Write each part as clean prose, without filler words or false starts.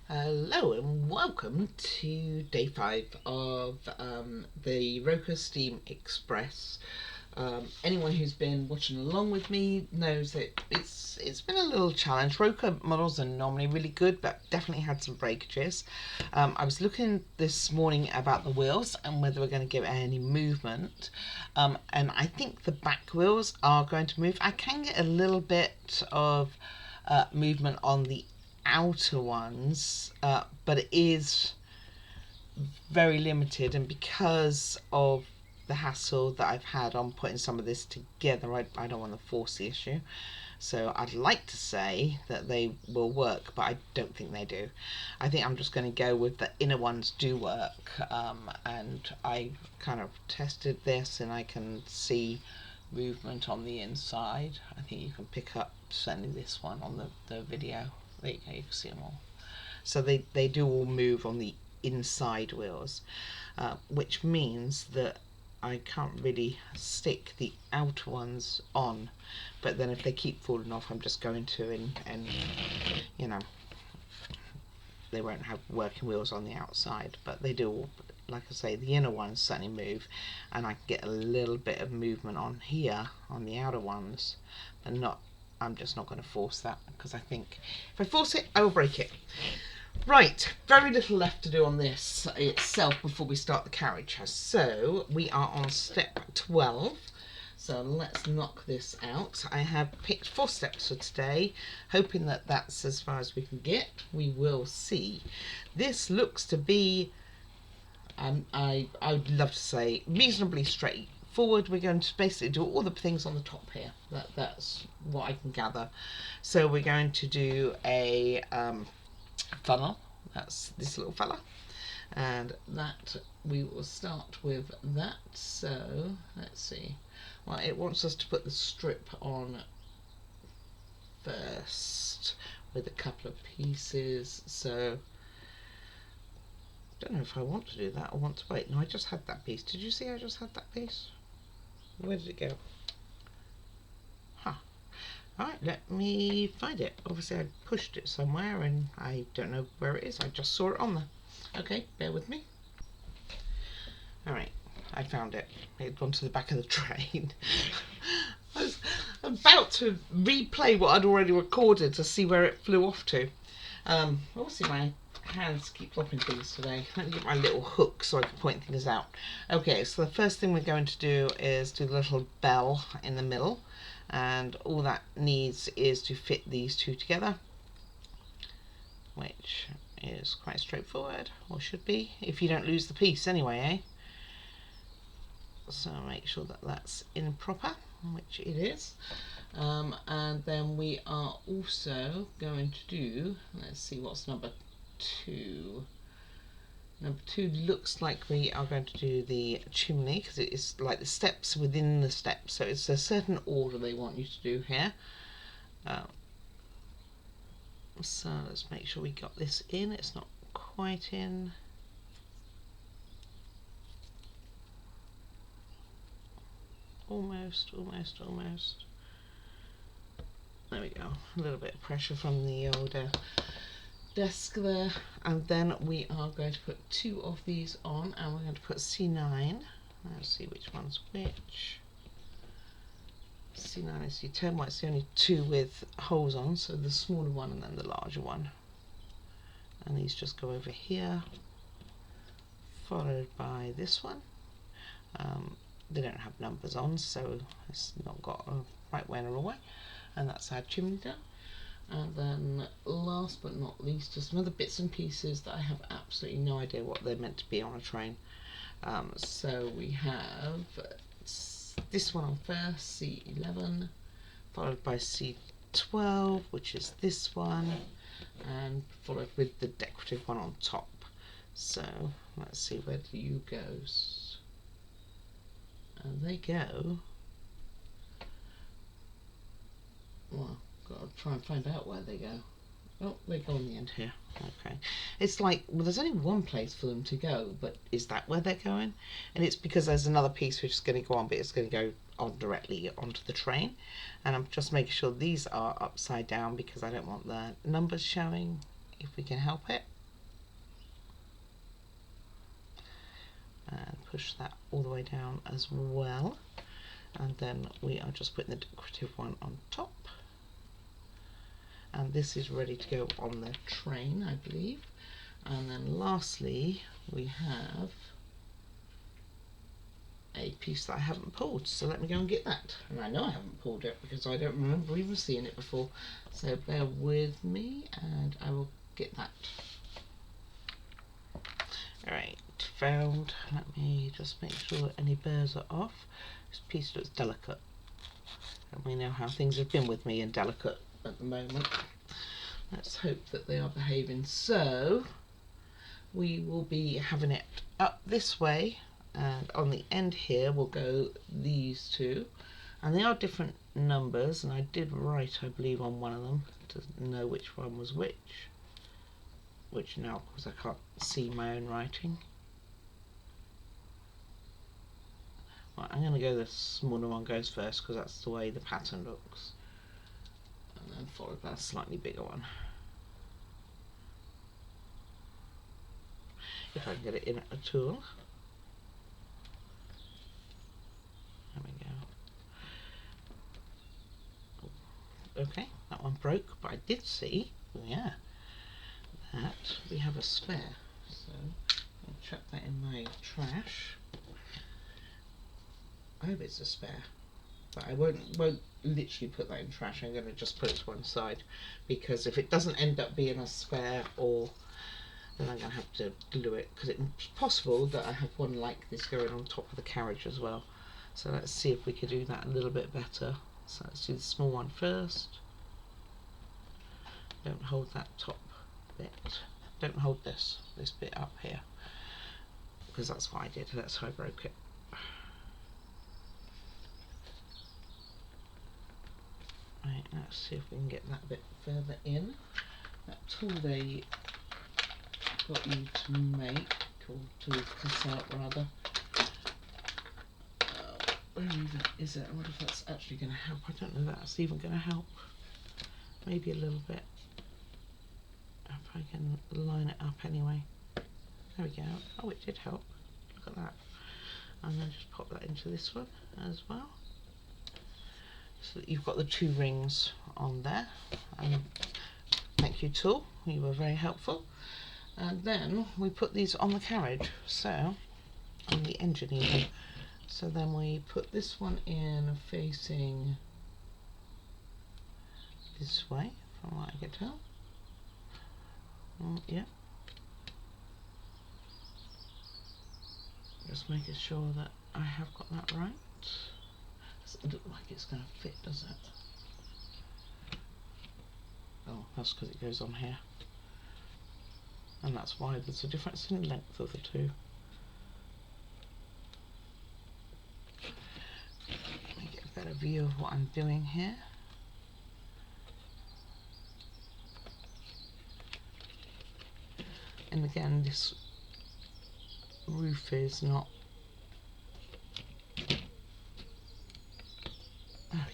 Hello and welcome to day 5 of the Rokr Steam Express. Anyone who's been watching along with me knows that it's been a little challenge. Rokr models are normally really good, but definitely had some breakages. I was looking this morning about the wheels and whether we're going to give it any movement, and I think the back wheels are going to move. I can get a little bit of movement on the outer ones, but it is very limited, and because of the hassle that I've had on putting some of this together, I don't want to force the issue. So I'd like to say that they will work, but I don't think they do. I think I'm just going to go with the inner ones do work, and I kind of tested this and I can see movement on the inside. I think you can pick up certainly this one on the video. There you go, you can see them all. So they do all move on the inside wheels, which means that I can't really stick the outer ones on, but then if they keep falling off, I'm just going to and you know, they won't have working wheels on the outside, but they do all, like I say, the inner ones certainly move, and I can get a little bit of movement on here on the outer ones, but not, I'm just not going to force that, because I think if I force it, I will break it. Right, very little left to do on this itself before we start the carriage. So we are on step 12. So let's knock this out. I have picked 4 steps for today, hoping that that's as far as we can get. We will see. This looks to be, I would love to say, reasonably straightforward. We're going to basically do all the things on the top here. That's what I can gather. So we're going to do a funnel, that's this little fella, and that we will start with that. So let's see, well, it wants us to put the strip on first with a couple of pieces, so I don't know if I want to do that or want to wait. No, I just had that piece. Did you see I just had that piece? Where did it go? Alright, let me find it. Obviously I pushed it somewhere and I don't know where it is. I just saw it on there. Okay, bear with me. Alright, I found it. It had gone to the back of the train. I was about to replay what I'd already recorded to see where it flew off to. Obviously my hands keep flopping things today. Let me get my little hook so I can point things out. Okay, so the first thing we're going to do is do the little bell in the middle. And all that needs is to fit these two together, which is quite straightforward, or should be, if you don't lose the piece anyway, eh? So make sure that that's in proper, which it is. And then we are also going to do, let's see, what's number 2? Number 2 looks like we are going to do the chimney, because it is like the steps within the steps, so it's a certain order they want you to do here. So let's make sure we got this in. It's not quite in. Almost. There we go. A little bit of pressure from the older desk there, and then we are going to put 2 of these on, and we're going to put C9. Let's see which one's which. C9 and C10. Well, it's the only 2 with holes on, so the smaller one and then the larger one. And these just go over here, followed by this one. They don't have numbers on, so it's not got a right way nor a way. And that's our chimney done. And then last but not least, just some other bits and pieces that I have absolutely no idea what they're meant to be on a train. So we have this one on first, C11, followed by C12, which is this one, and followed with the decorative one on top. So let's see where the U goes. And they go, well, got to try and find out where they go. Oh, they go on the end here. Okay. It's like, well, there's only one place for them to go, but is that where they're going? And it's because there's another piece which is going to go on, but it's going to go on directly onto the train. And I'm just making sure these are upside down because I don't want the numbers showing, if we can help it. and push that all the way down as well, and then we are just putting the decorative one on top, and this is ready to go on the train, I believe. And then lastly we have a piece that I haven't pulled, so let me go and get that. And I know I haven't pulled it because I don't remember even seeing it before, so bear with me and I will get that. Alright, found. Let me just make sure that any burrs are off. This piece looks delicate, and we know how things have been with me and delicate at the moment. Let's hope that they are behaving. So we will be having it up this way, and on the end here will go these two, and they are different numbers, and I did write, I believe, on one of them to know which one was which now, of course I can't see my own writing. Right, I'm going to go the smaller one goes first because that's the way the pattern looks, and then followed by a slightly bigger one. If I can get it in at a tool. There we go. Okay, that one broke, but I did see, yeah, that we have a spare. So I'll chuck that in my trash. I hope it's a spare, but I won't literally put that in trash. I'm going to just put it to one side, because if it doesn't end up being a spare, or then I'm going to have to glue it, because it's possible that I have one like this going on top of the carriage as well. So let's see if we could do that a little bit better. So let's do the small one first. Don't hold that top bit. Don't hold this bit up here, because that's what I did. That's how I broke it. Right, let's see if we can get that a bit further in. That tool they got you to make, or to cut out rather. Where even is it? I wonder if that's actually going to help. I don't know if that's even going to help. Maybe a little bit. If I can line it up anyway. There we go. Oh, it did help. Look at that. And then just pop that into this one as well, so that you've got the two rings on there. And thank you, tool, you were very helpful. And then we put these on the carriage, so on the engine even. So then we put this one in facing this way, from what I can tell. Yeah. Just making sure that I have got that right. Doesn't look like it's going to fit, does it? Oh, that's because it goes on here. And that's why there's a difference in length of the two. Let me get a better view of what I'm doing here. And again, this roof is not, there we go,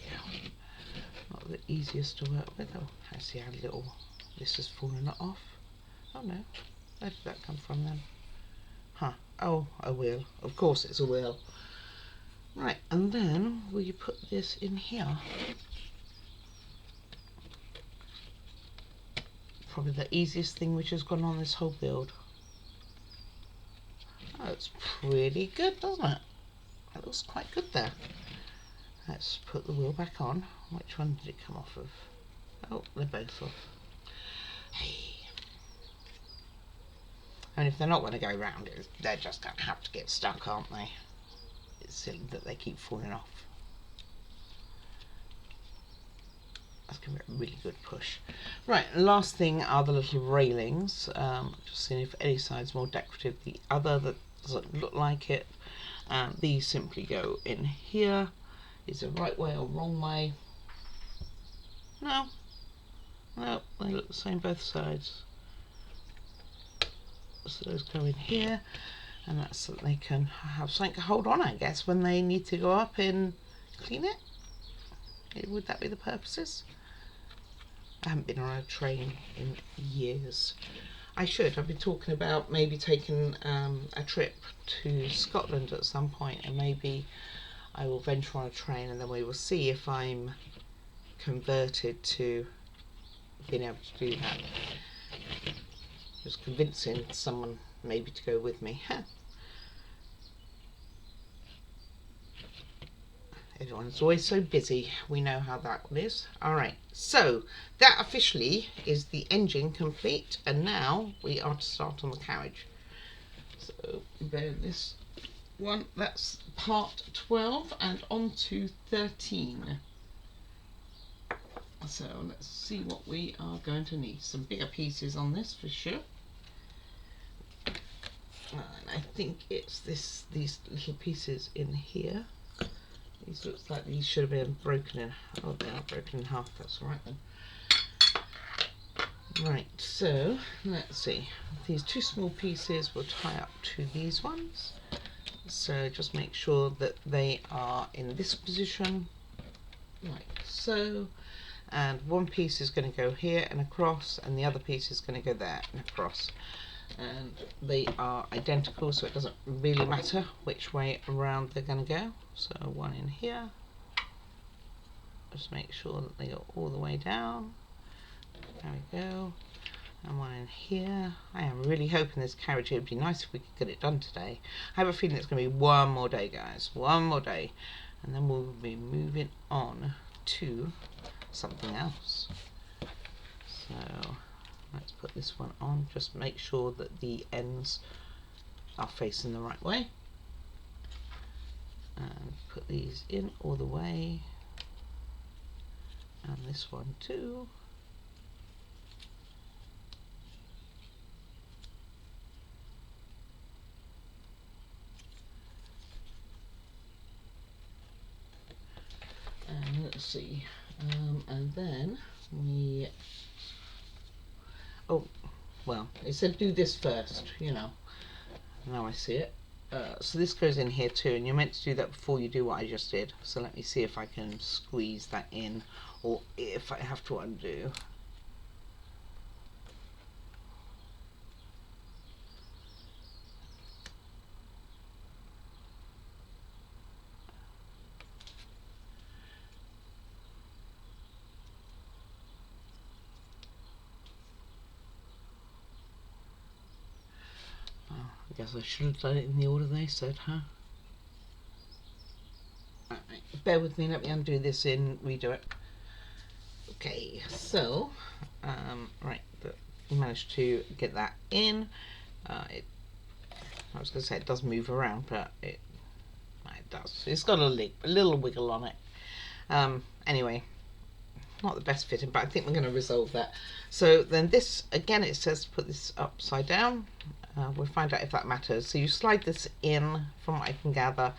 not the easiest to work with. Oh, I see how little this has fallen off. Oh no, where did that come from then? Huh, oh, a wheel. Of course it's a wheel. Right, and then we put this in here. Probably the easiest thing which has gone on this whole build. Oh, it's pretty good, doesn't it? It looks quite good there. Let's put the wheel back on. Which one did it come off of? Oh, they're both off. Hey. And if they're not going to go round it, they're just going to have to get stuck, aren't they? It's silly that they keep falling off. That's going to be a really good push. Right, last thing are the little railings. Just seeing if any side's more decorative. The other that doesn't look like it. These simply go in here. Is it right way or wrong way? No. No, they look the same both sides. So those go in here. And that's so that they can have something to hold on, I guess, when they need to go up and clean it. Would that be the purposes? I haven't been on a train in years. I should. I've been talking about maybe taking a trip to Scotland at some point, and maybe I will venture on a train, and then we will see if I'm converted to being able to do that. Just convincing someone maybe to go with me. Everyone's always so busy. We know how that one is. Alright, so that officially is the engine complete, and now we are to start on the carriage. So bear this one, that's part 12, and on to 13. So let's see what we are going to need. Some bigger pieces on this for sure. And I think it's these little pieces in here. These looks like these should have been broken in. Oh, they are broken in half. That's all right then. Right, so let's see. These two small pieces will tie up to these ones. So just make sure that they are in this position, like so. And one piece is going to go here and across, and the other piece is going to go there and across. And they are identical, so it doesn't really matter which way around they're going to go. So one in here, just make sure that they go all the way down. There we go. And one in here. I am really hoping this carriage, it would be nice if we could get it done today. I have a feeling it's going to be one more day, guys, one more day, and then we'll be moving on to something else. So let's put this one on. Just make sure that the ends are facing the right way, and put these in all the way, and this one too. And let's see, and then we, oh well, it said do this first, you know, now I see it. So this goes in here too, and you're meant to do that before you do what I just did. So let me see if I can squeeze that in, or if I have to undo. I guess I should have done it in the order they said, huh? Right, bear with me, let me undo this and redo it. Okay, so, right, we managed to get that in. I was going to say it does move around, but it does. It's got a little wiggle on it. Anyway, not the best fitting, but I think we're going to resolve that. So then this, again, it says to put this upside down. We'll find out if that matters. So you slide this in, from what I can gather,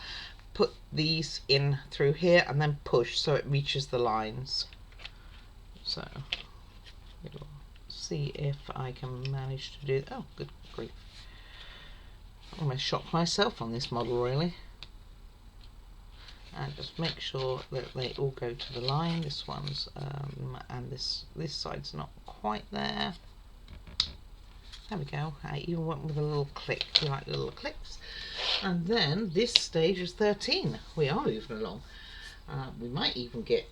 put these in through here, and then push so it reaches the lines. So we'll see if I can manage to do that. Oh, good grief. I almost shocked myself on this model, really. And just make sure that they all go to the line. This one's and this side's not quite there. There we go. I even went with a little click. You like little clicks. And then this stage is 13. We are moving along. We might even get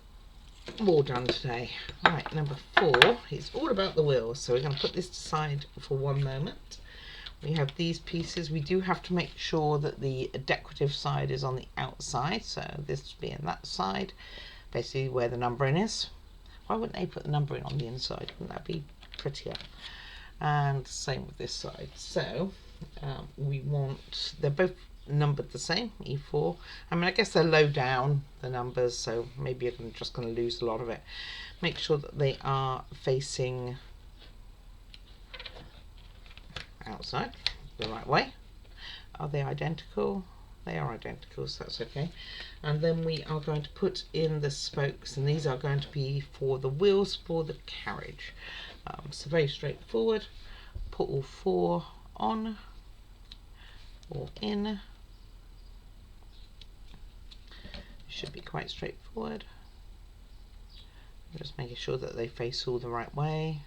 more done today. Right, number 4 is all about the wheels. So we're going to put this aside for one moment. We have these pieces. We do have to make sure that the decorative side is on the outside. So this being that side, basically where the numbering is. Why wouldn't they put the numbering on the inside? Wouldn't that be prettier? And same with this side. So we want, they're both numbered the same, E4. I mean, I guess they're low down, the numbers, so maybe you're just going to lose a lot of it. Make sure that they are facing outside the right way. Are they identical? They are identical, so that's okay. And then we are going to put in the spokes, and these are going to be for the wheels for the carriage. So very straightforward. Put all 4 on or in. Should be quite straightforward. Just making sure that they face all the right way.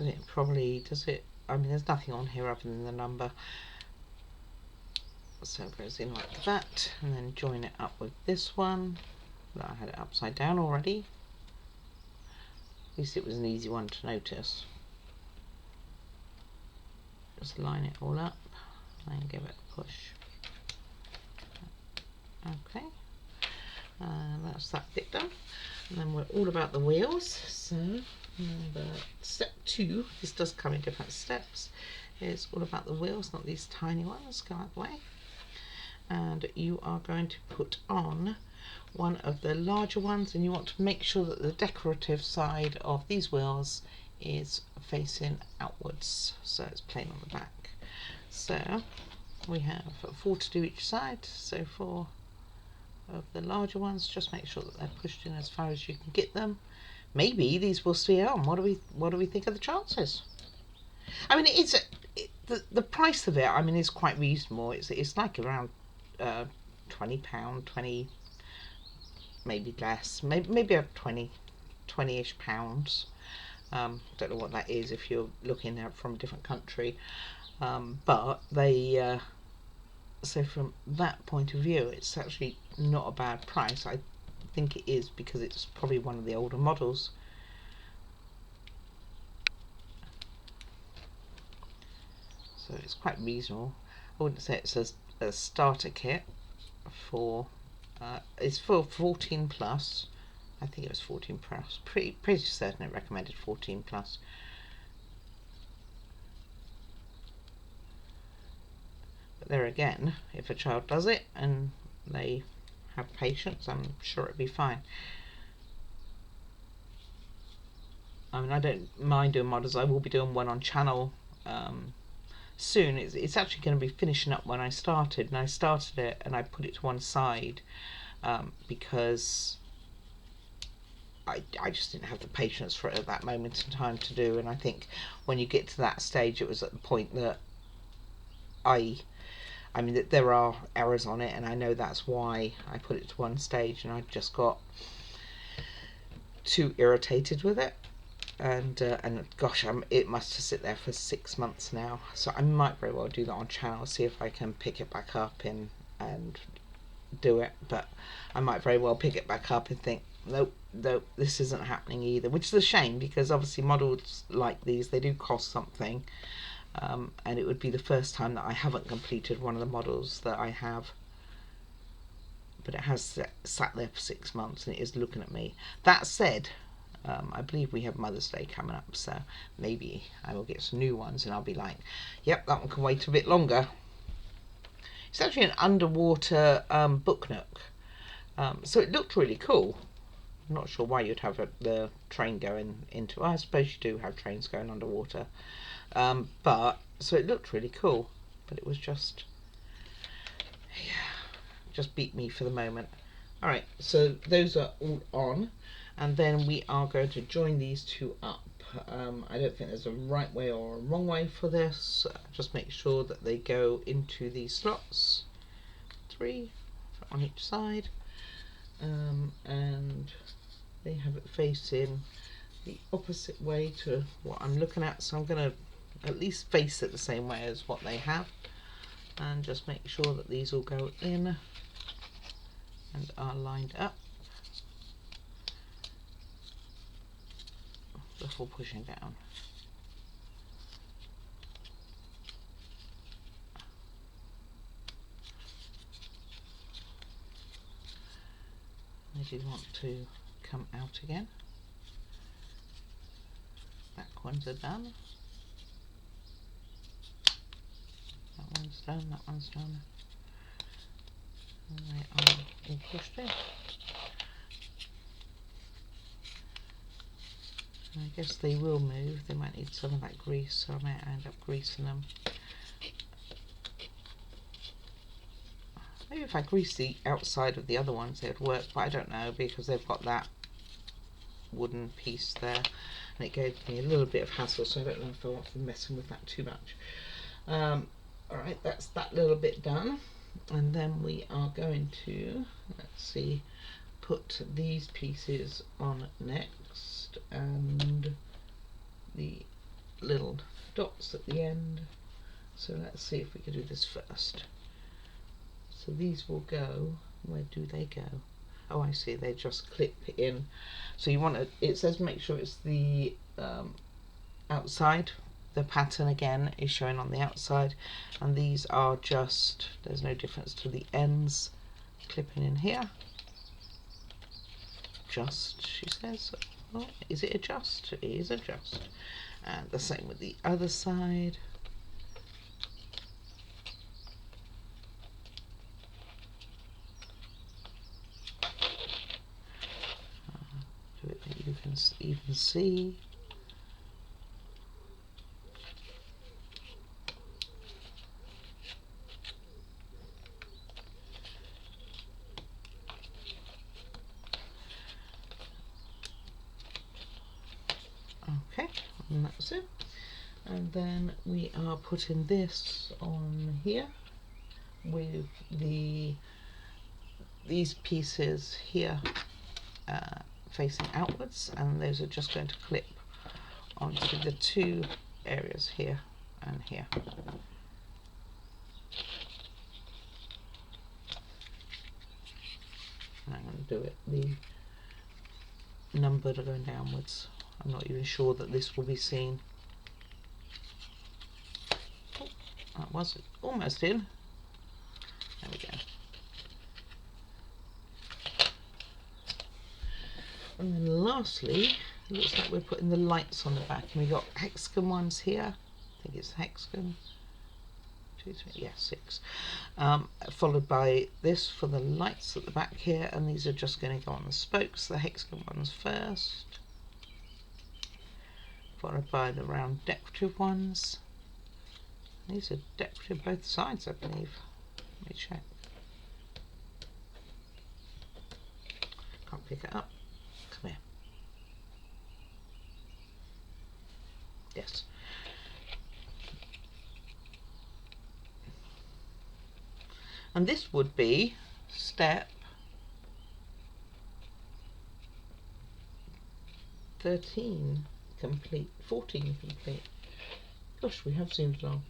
it probably does it. I mean, there's nothing on here other than the number. So it goes in like that, and then join it up with this one. I had it upside down already. At least it was an easy one to notice. Just line it all up and give it a push. Okay, that's that bit done. And then we're all about the wheels. So step 2, this does come in different steps. It's all about the wheels, not these tiny ones. Go out the way. And you are going to put on one of the larger ones, and you want to make sure that the decorative side of these wheels is facing outwards, so it's plain on the back. So we have 4 to do each side, so 4 of the larger ones. Just make sure that they're pushed in as far as you can get them. Maybe these will stay on. What do we think of the chances? I mean, the price of it, I mean, is quite reasonable. It's like around £20, 20, maybe less, maybe about 20-ish pounds. Don't know what that is if you're looking at from a different country, but they so from that point of view, it's actually not a bad price. I think it is because it's probably one of the older models. So it's quite reasonable. I wouldn't say it's a starter kit for it's for 14 plus. I think it was 14 plus. Pretty certain it recommended 14 plus. But there again, if a child does it and they have patience, I'm sure it'd be fine. I mean, I don't mind doing models. I will be doing one on channel soon. It's actually going to be finishing up when I started, and I started it and I put it to one side because I just didn't have the patience for it at that moment in time to do. And I think when you get to that stage, it was at the point that I mean that there are errors on it, and I know that's why I put it to one stage, and I just got too irritated with it. And gosh, it must have sit there for 6 months now, so I might very well do that on channel, see if I can pick it back up and do it. But I might very well pick it back up and think, nope, this isn't happening either, which is a shame, because obviously models like these, they do cost something, and it would be the first time that I haven't completed one of the models that I have. But it has sat there for 6 months, and it is looking at me. That said, I believe we have Mother's Day coming up, so maybe I will get some new ones and I'll be like, yep, that one can wait a bit longer. It's actually an underwater book nook, so it looked really cool. I'm not sure why you'd have the train going into. I suppose you do have trains going underwater, but so it looked really cool, but it was just beat me for the moment. All right, so those are all on. And then we are going to join these two up. I don't think there's a right way or a wrong way for this. Just make sure that they go into these slots. 3 on each side. And they have it facing the opposite way to what I'm looking at. So I'm going to at least face it the same way as what they have. And just make sure that these all go in and are lined up before pushing down. They do want to come out again. Back ones are done. That one's done, that one's done. And they are all pushed in. I guess they will move. They might need some of that grease, so I might end up greasing them. Maybe if I grease the outside of the other ones it would work, but I don't know, because they've got that wooden piece there and it gave me a little bit of hassle, so I don't know if I want to be messing with that too much. Alright, that's that little bit done, and then we are going to, let's see, put these pieces on next, and the little dots at the end. So let's see if we can do this first. So these will go, where do they go? Oh, I see, they just clip in. So you want to, it says make sure it's the outside. The pattern again is showing on the outside, and these are just, there's no difference to the ends clipping in here. Just, she says, oh, is it a just? It is a just. And the same with the other side. Do it that you can even see. Okay, and that's it. And then we are putting this on here with these pieces here facing outwards, and those are just going to clip onto the two areas here and here. And I'm going to do it the numbered are going downwards. I'm not even sure that this will be seen. Oh, that was almost in. There we go. And then lastly, it looks like we're putting the lights on the back, and we've got hexagon ones here. I think it's hexagon. 2, 3, yeah, 6. Followed by this for the lights at the back here, and these are just going to go on the spokes, the hexagon ones first. Followed by the round decorative ones. These are decorative both sides, I believe. Let me check. Can't pick it up. Come here. Yes. And this would be step 13 complete, 14 complete. Gosh, we have zoomed along.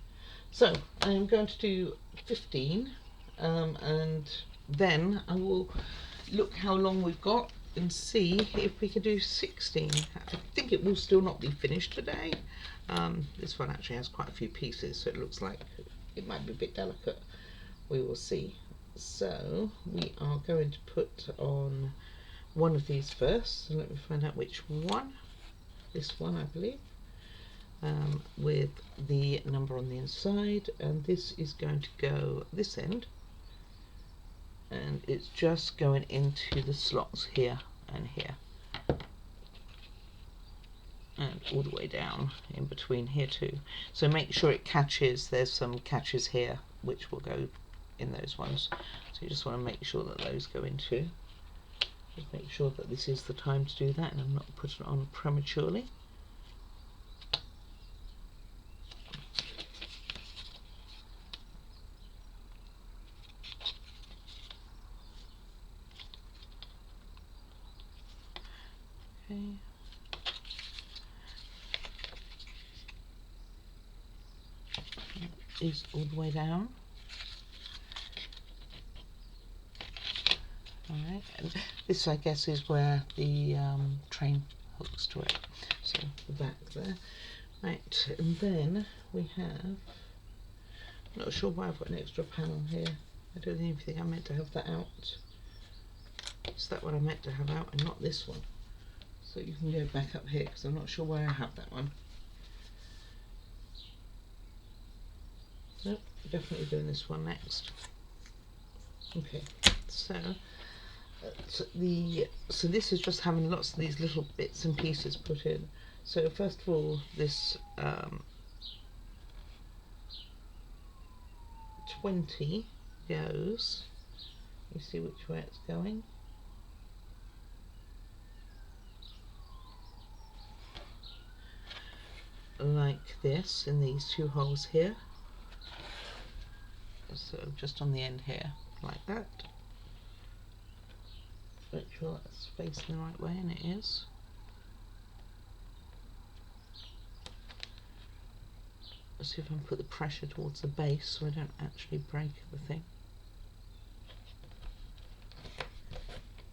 So I'm going to do 15, and then I will look how long we've got and see if we can do 16. I think it will still not be finished today. This one actually has quite a few pieces, so it looks like it might be a bit delicate. We will see. So we are going to put on one of these first. So let me find out which one. This one, I believe, with the number on the inside, and this is going to go this end, and it's just going into the slots here and here, and all the way down in between here too. So make sure it catches. There's some catches here which will go in those ones, so you just want to make sure that those go into. Just make sure that this is the time to do that, and I'm not putting it on prematurely. Okay. Is all the way down. Alright, and this I guess is where the train hooks to it. So the back there. Right, and then we have, I'm not sure why I've got an extra panel here. I don't even think I meant to have that out. Is that what I meant to have out and not this one? So you can go back up here because I'm not sure why I have that one. Nope, definitely doing this one next. Okay, so this is just having lots of these little bits and pieces put in. So first of all, this 20 goes, you see which way it's going. Like this, in these two holes here. So just on the end here, like that. Make sure that's facing the right way, and it is. see if I can put the pressure towards the base so I don't actually break the thing.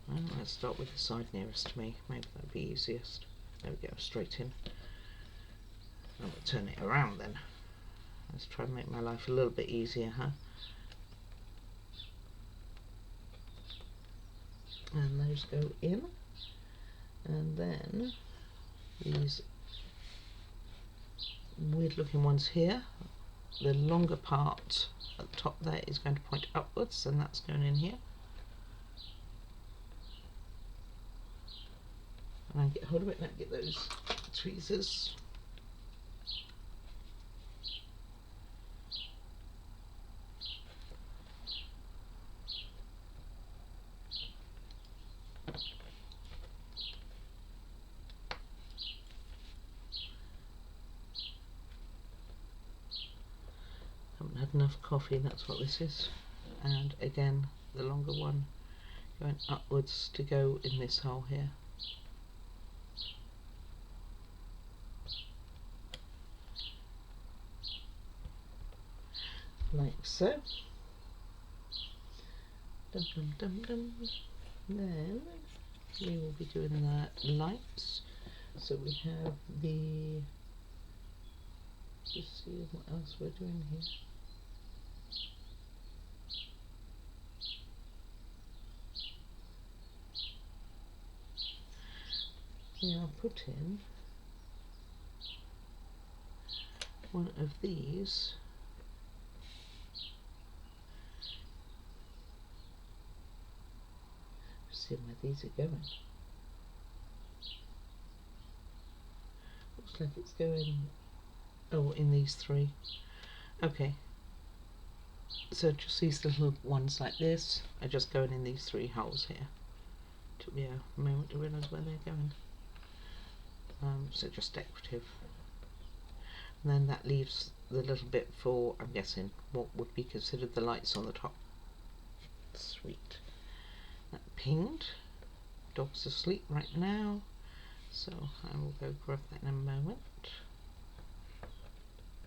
Well, let's start with the side nearest to me. Maybe that'd be easiest. There we go, straight in. I'll turn it around then. Let's try and make my life a little bit easier, huh? And those go in. And then these weird looking ones here, the longer part at the top there is going to point upwards, and that's going in here. And I get hold of it and I get those tweezers. Haven't had enough coffee, that's what this is. And again, the longer one going upwards to go in this hole here. Like so. Dum dum dum dum. Then we will be doing the lights. So we have the, just see what else we're doing here. Yeah, I'll put in one of these. See where these are going. Looks like it's going, oh, in these three. Okay. So just these little ones like this are just going in these three holes here. Took me a moment to realise where they're going. So just decorative. And then that leaves the little bit for, I'm guessing, what would be considered the lights on the top. Sweet. That pinged. Dog's asleep right now, so I will go grab that in a moment.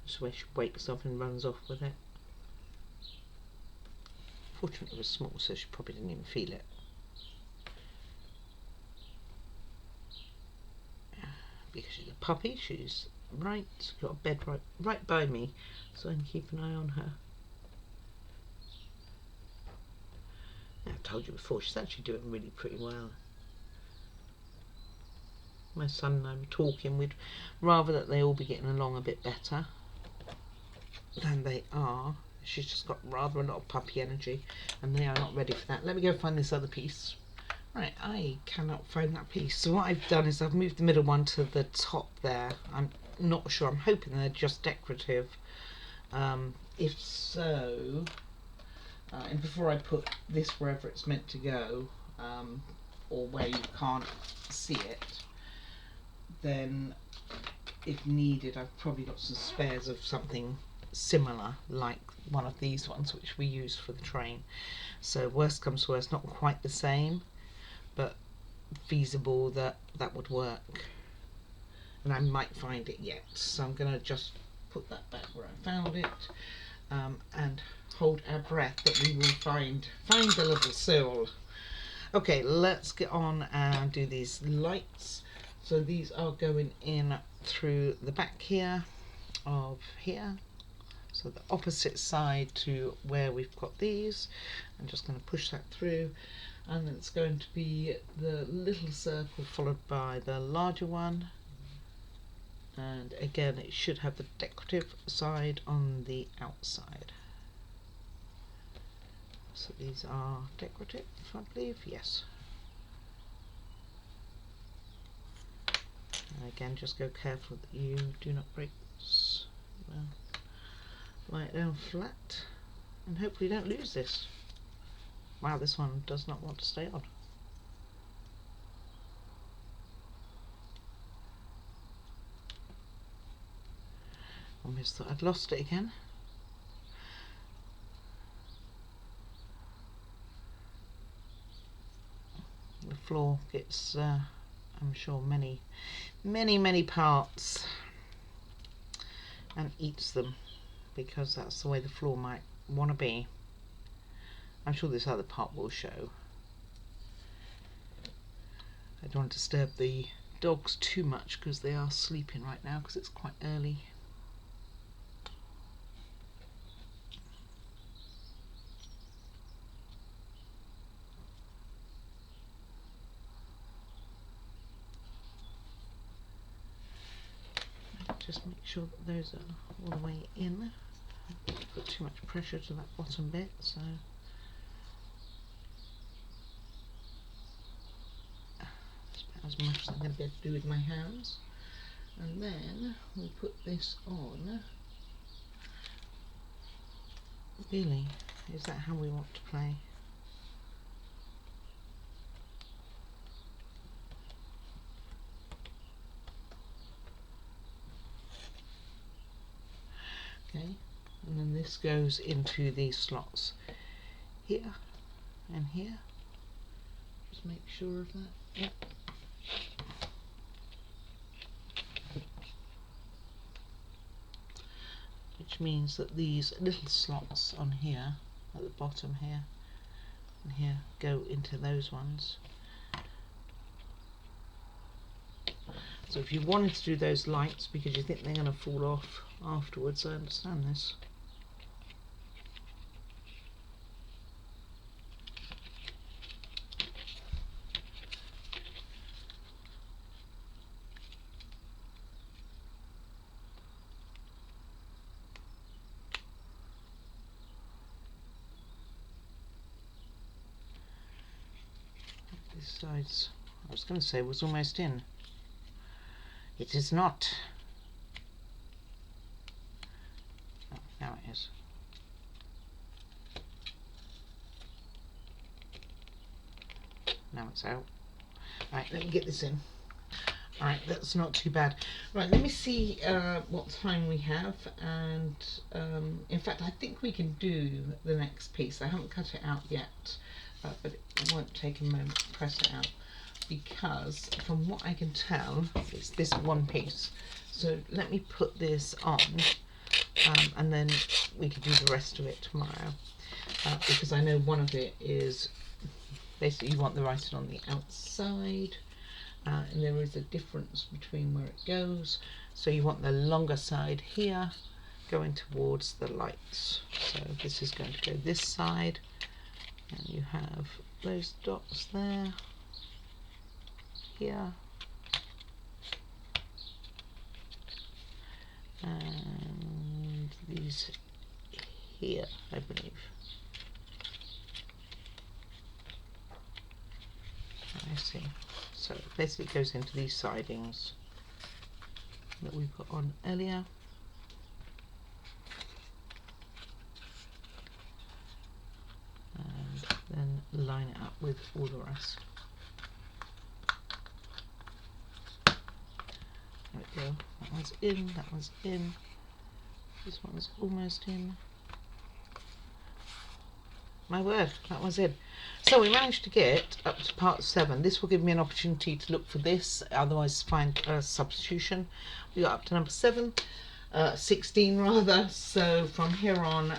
Just where she wakes up and runs off with it. Fortunately it was small, so she probably didn't even feel it. Because she's a puppy, she's got a bed right by me, so I can keep an eye on her. I've told you before, she's actually doing really pretty well. My son and I were talking, we'd rather that they all be getting along a bit better than they are. She's just got rather a lot of puppy energy, and they are not ready for that. Let me go find this other piece. Right, I cannot find that piece. So what I've done is I've moved the middle one to the top there. I'm not sure, I'm hoping they're just decorative. If so, and before I put this wherever it's meant to go, or where you can't see it, then if needed I've probably got some spares of something similar like one of these ones which we use for the train. So worst comes to worst, not quite the same, but feasible that would work. And I might find it yet, so I'm going to just put that back where I found it, and hold our breath that we will find the little soul. Okay, let's get on and do these lights. So these are going in through the back here of here, so the opposite side to where we've got these. I'm just going to push that through, and then it's going to be the little circle followed by the larger one, and again it should have the decorative side on the outside. So these are decorative, I believe, yes. And again, just go careful that you do not break this. Well, lie it down flat and hopefully don't lose this. Wow, this one does not want to stay on. Almost thought I'd lost it again. The floor gets, I'm sure, many parts and eats them, because that's the way the floor might want to be. I'm sure this other part will show. I don't want to disturb the dogs too much because they are sleeping right now because it's quite early. Just make sure that those are all the way in. Don't put too much pressure to that bottom bit, so that's about as much as I'm going to be able to do with my hands. And then we'll put this on. Really, is that how we want to play? Okay, and then this goes into these slots here and here. Just make sure of that. Yep. Which means that these little slots on here, at the bottom here and here, go into those ones. So if you wanted to do those lights because you think they're going to fall off afterwards, I understand this. This side's, I was going to say, was almost in. It is not. Oh, now it is. Now it's out. Right, let me get this in. Alright, that's not too bad. Right, let me see what time we have, and in fact I think we can do the next piece. I haven't cut it out yet, but it won't take a moment to press it out, because from what I can tell it's this one piece. So let me put this on, and then we can do the rest of it tomorrow, because I know one of it is basically you want the writing on the outside, and there is a difference between where it goes. So you want the longer side here going towards the lights. So this is going to go this side, and you have those dots there, here, and these here, I believe. I see. So basically it goes into these sidings that we put on earlier. And then line it up with all the rest. There we go. That one's in, that one's in. This one's almost in. My word, that was in. So we managed to get up to part 7. This will give me an opportunity to look for this, otherwise find a substitution. We got up to number 16 rather. So from here on,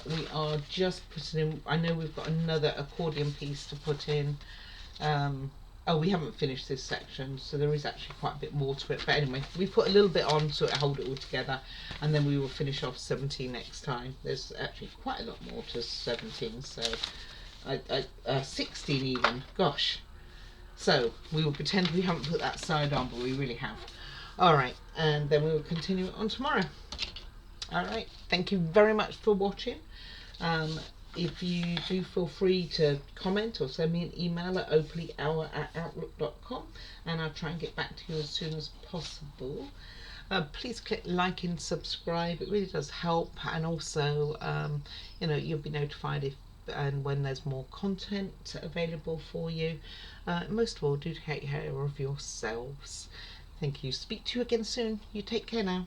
we are just putting in. I know we've got another accordion piece to put in. Oh, we haven't finished this section, so there is actually quite a bit more to it. But anyway, we put a little bit on so it'll hold it all together, and then we will finish off 17 next time. There's actually quite a lot more to 17, so 16 even. Gosh. So we will pretend we haven't put that side on, but we really have. All right, and then we will continue it on tomorrow. All right, thank you very much for watching. If you do, feel free to comment or send me an email at opallyhour@outlook.com, and I'll try and get back to you as soon as possible. Please click like and subscribe. It really does help, and also you know, you'll be notified if and when there's more content available for you. Most of all, do take care of yourselves. Thank you. Speak to you again soon. You take care now.